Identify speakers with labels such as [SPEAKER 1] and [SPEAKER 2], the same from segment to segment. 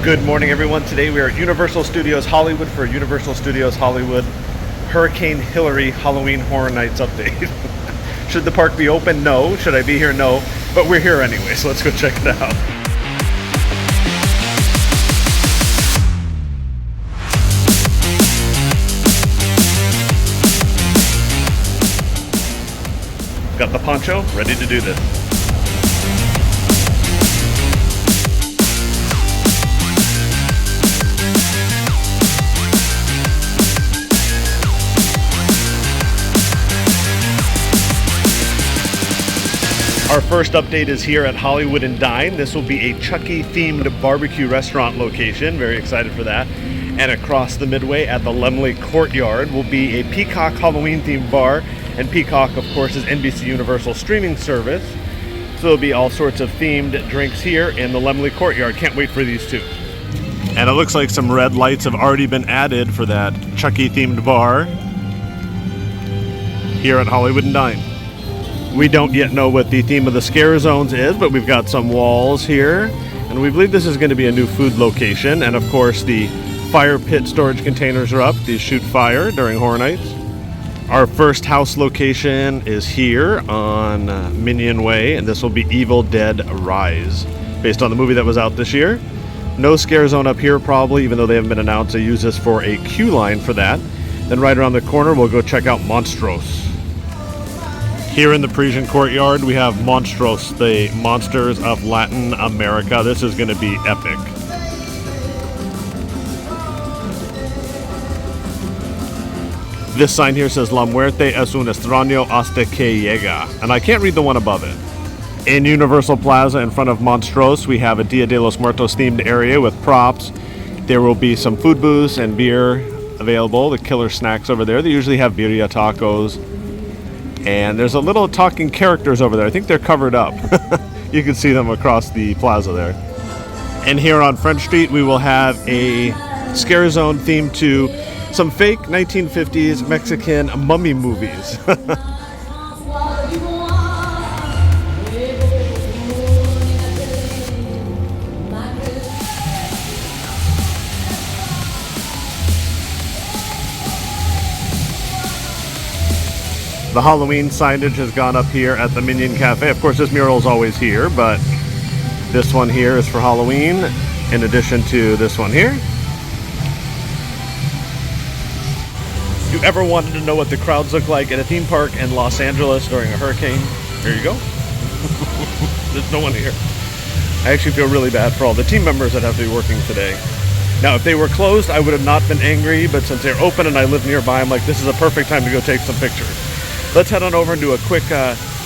[SPEAKER 1] Good morning, everyone. Today we are at Universal Studios Hollywood for Universal Studios Hollywood Hurricane Hillary Halloween Horror Nights update. Should the park be open? No. Should I be here? No. But we're here anyway, so let's go check it out. Got the poncho, ready to do this. Our first update is here at Hollywood Dine. This will be a Chucky themed barbecue restaurant location. Very excited for that. And across the midway at the Laemmle Courtyard will be a Peacock Halloween themed bar. And Peacock, of course, is NBC Universal streaming service. So there'll be all sorts of themed drinks here in the Laemmle Courtyard. Can't wait for these two. And it looks like some red lights have already been added for that Chucky themed bar here at Hollywood Dine. We don't yet know what the theme of the scare zones is, but we've got some walls here. And we believe this is going to be a new food location. And of course, the fire pit storage containers are up. These shoot fire during Horror Nights. Our first house location is here on Minion Way, and this will be Evil Dead Rise, based on the movie that was out this year. No scare zone up here probably, even though they haven't been announced. They use this for a queue line for that. Then right around the corner, we'll go check out Monstruos. Here in the Parisian Courtyard, we have Monstruos, the monsters of Latin America. This is going to be epic. This sign here says, La muerte es un extraño hasta que llega. And I can't read the one above it. In Universal Plaza in front of Monstruos, we have a Dia de los Muertos themed area with props. There will be some food booths and beer available, the killer snacks over there. They usually have birria tacos. And there's a little talking characters over there. I think they're covered up. You can see them across the plaza there. And here on French Street, we will have a scare zone themed to some fake 1950s Mexican mummy movies. The Halloween signage has gone up here at the Minion Cafe. Of course, this mural is always here, but this one here is for Halloween, in addition to this one here. If you ever wanted to know what the crowds look like at a theme park in Los Angeles during a hurricane, here you go. There's no one here. I actually feel really bad for all the team members that have to be working today. Now, if they were closed, I would have not been angry, but since they're open and I live nearby, I'm like, this is a perfect time to go take some pictures. Let's head on over and do a quick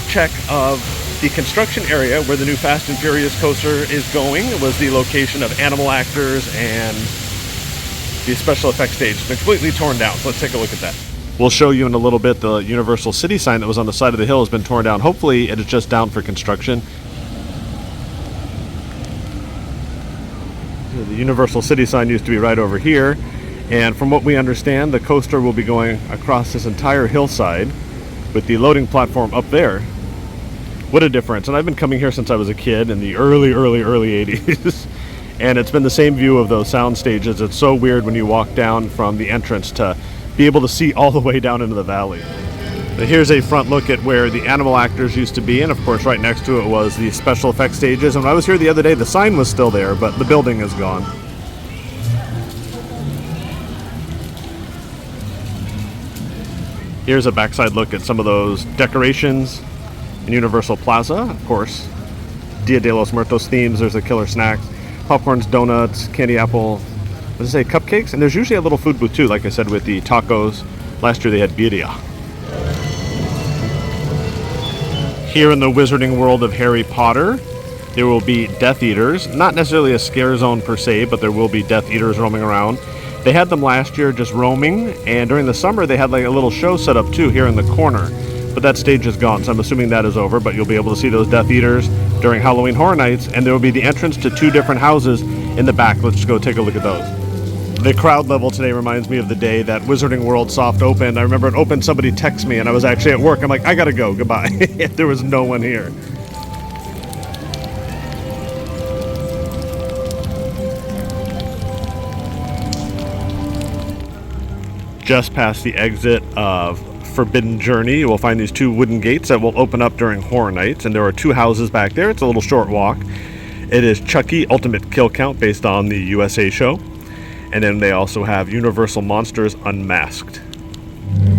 [SPEAKER 1] check of the construction area where the new Fast and Furious coaster is going. It was the location of animal actors and the special effects stage. It's been completely torn down, so let's take a look at that. We'll show you in a little bit the Universal City sign that was on the side of the hill has been torn down. Hopefully it is just down for construction. The Universal City sign used to be right over here. And from what we understand, the coaster will be going across this entire hillside with the loading platform up there. What a difference. And I've been coming here since I was a kid in the early 80s. And it's been the same view of those sound stages. It's so weird when you walk down from the entrance to be able to see all the way down into the valley. But here's a front look at where the animal actors used to be. And of course, right next to it was the special effects stages. And when I was here the other day, the sign was still there, but the building is gone. Here's a backside look at some of those decorations in Universal Plaza. Of course, Dia de los Muertos themes. There's the killer snacks, popcorns, donuts, candy apple, what does it say, cupcakes? And there's usually a little food booth too, like I said, with the tacos. Last year they had birria. Here in the wizarding world of Harry Potter, there will be Death Eaters. Not necessarily a scare zone per se, but there will be Death Eaters roaming around. They had them last year just roaming, and during the summer they had like a little show set up too here in the corner. But that stage is gone, so I'm assuming that is over, but you'll be able to see those Death Eaters during Halloween Horror Nights, and there will be the entrance to two different houses in the back. Let's go take a look at those. The crowd level today reminds me of the day that Wizarding World soft opened. I remember it opened, somebody texted me, and I was actually at work. I'm like, I gotta go, goodbye. There was no one here. just past the exit of Forbidden Journey, you will find these two wooden gates that will open up during Horror Nights, and there are two houses back there. It's a little short walk. It is Chucky Ultimate Kill Count based on the USA show, and then they also have Universal Monsters Unmasked.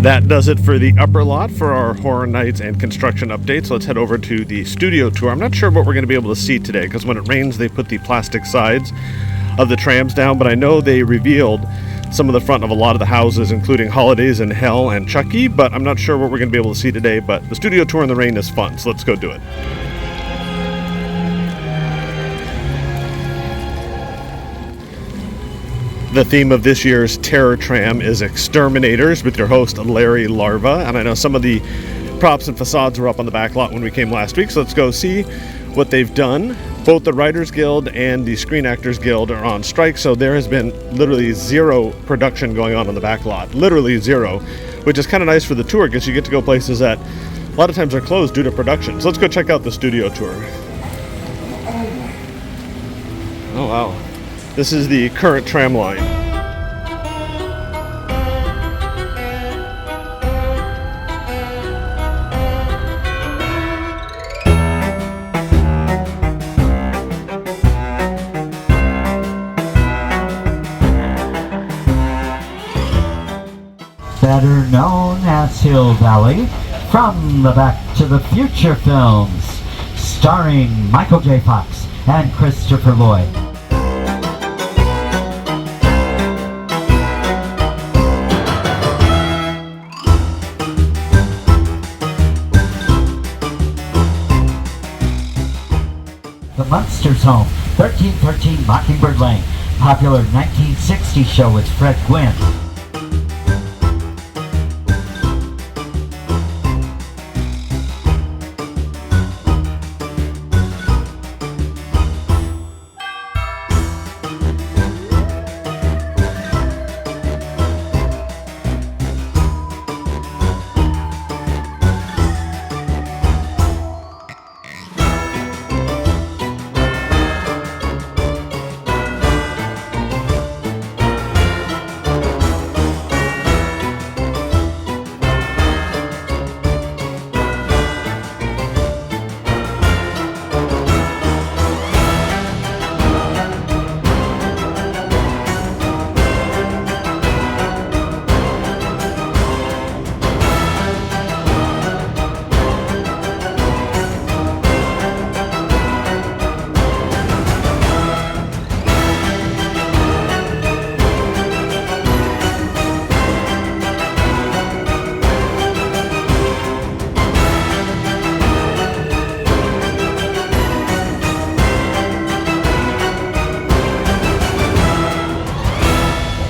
[SPEAKER 1] That does it for the upper lot for our Horror Nights and construction updates. Let's head over to the studio tour. I'm not sure what we're going to be able to see today because when it rains they put the plastic sides of the trams down, but I know they revealed some of the front of a lot of the houses, including Holidayz in Hell and Chucky, but I'm not sure what we're going to be able to see today. But the studio tour in the rain is fun, so let's go do it. The theme of this year's Terror Tram is Exterminatorz with your host Larry Larva, and I know some of the props and facades were up on the back lot when we came last week, so let's go see what they've done. Both the Writers Guild and the Screen Actors Guild are on strike, so there has been literally zero production going on the back lot. Literally zero, which is kind of nice for the tour because you get to go places that a lot of times are closed due to production. So let's go check out the studio tour. Oh wow. This is the current tram line.
[SPEAKER 2] Better known as Hill Valley, from the Back to the Future films, starring Michael J. Fox and Christopher Lloyd. The Monsters Home, 1313 Mockingbird Lane, popular 1960s show with Fred Gwynn.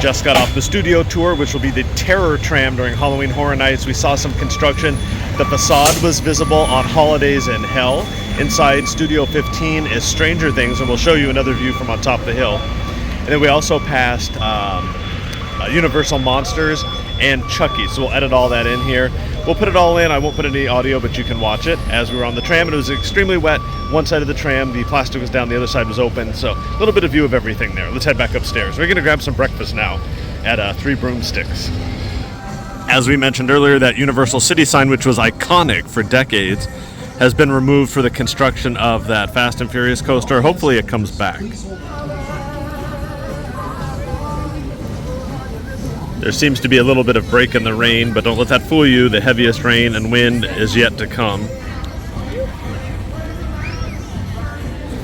[SPEAKER 1] Just got off the studio tour, which will be the Terror Tram during Halloween Horror Nights. We saw some construction. The facade was visible on Holidayz in Hell. Inside Studio 15 is Stranger Things, and we'll show you another view from on top of the hill. And then we also passed Universal Monsters and Chucky, so we'll edit all that in here. We'll put it all in. I won't put any audio, but you can watch it. As we were on the tram, and it was extremely wet. One side of the tram, the plastic was down, the other side was open, so a little bit of view of everything there. Let's head back upstairs. We're going to grab some breakfast now at Three Broomsticks. As we mentioned earlier, that Universal City sign, which was iconic for decades, has been removed for the construction of that Fast and Furious coaster. Hopefully it comes back. There seems to be a little bit of break in the rain, but don't let that fool you. The heaviest rain and wind is yet to come.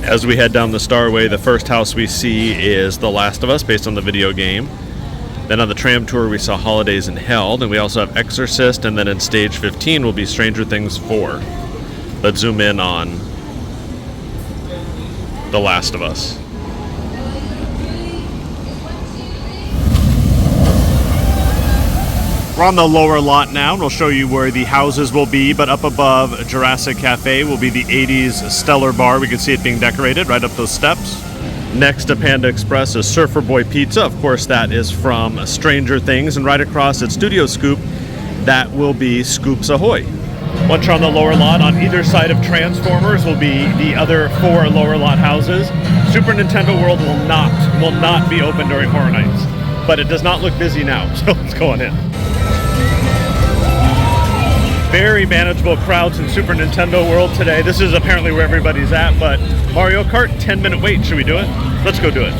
[SPEAKER 1] As we head down the Starway, the first house we see is The Last of Us, based on the video game. Then on the tram tour, we saw Holidayz in Hell. Then we also have Exorcist, and then in stage 15 will be Stranger Things 4. Let's zoom in on The Last of Us. We're on the lower lot now, and we'll show you where the houses will be, but up above Jurassic Cafe will be the 80s Stellar Bar. We can see it being decorated right up those steps. Next to Panda Express is Surfer Boy Pizza. Of course, that is from Stranger Things, and right across at Studio Scoop, that will be Scoops Ahoy. Once you're on the lower lot, on either side of Transformers will be the other 4 lower lot houses. Super Nintendo World will not be open during Horror Nights, but it does not look busy now, so let's go on in. very manageable crowds in Super Nintendo World today. This is apparently where everybody's at, but Mario Kart, 10-minute wait. Should we do it? Let's go do it.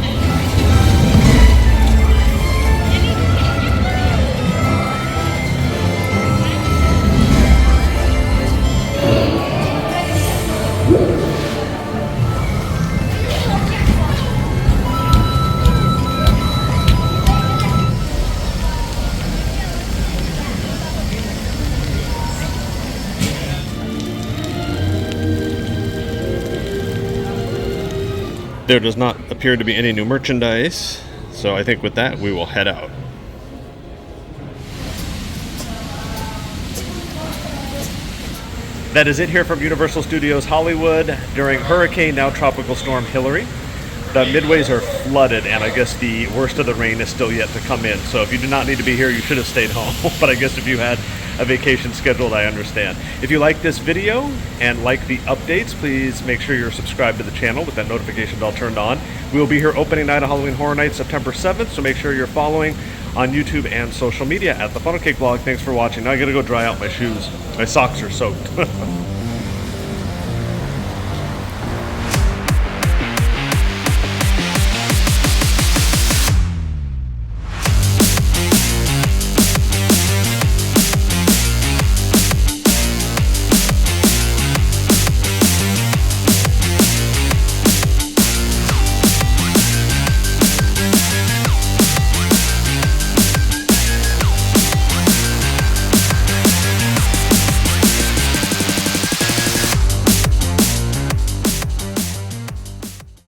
[SPEAKER 1] There does not appear to be any new merchandise, so I think with that we will head out. That is it here from Universal Studios Hollywood during Hurricane, now Tropical Storm Hillary. The midways are flooded, and I guess the worst of the rain is still yet to come in. So if you do not need to be here, you should have stayed home. But I guess if you had a vacation scheduled, I understand. If you like this video and like the updates, please make sure you're subscribed to the channel with that notification bell turned on. We will be here opening night of Halloween Horror Nights, September 7th, so make sure you're following on YouTube and social media at the Funnel Cake Vlog. Thanks for watching. Now I gotta go dry out my shoes. My socks are soaked.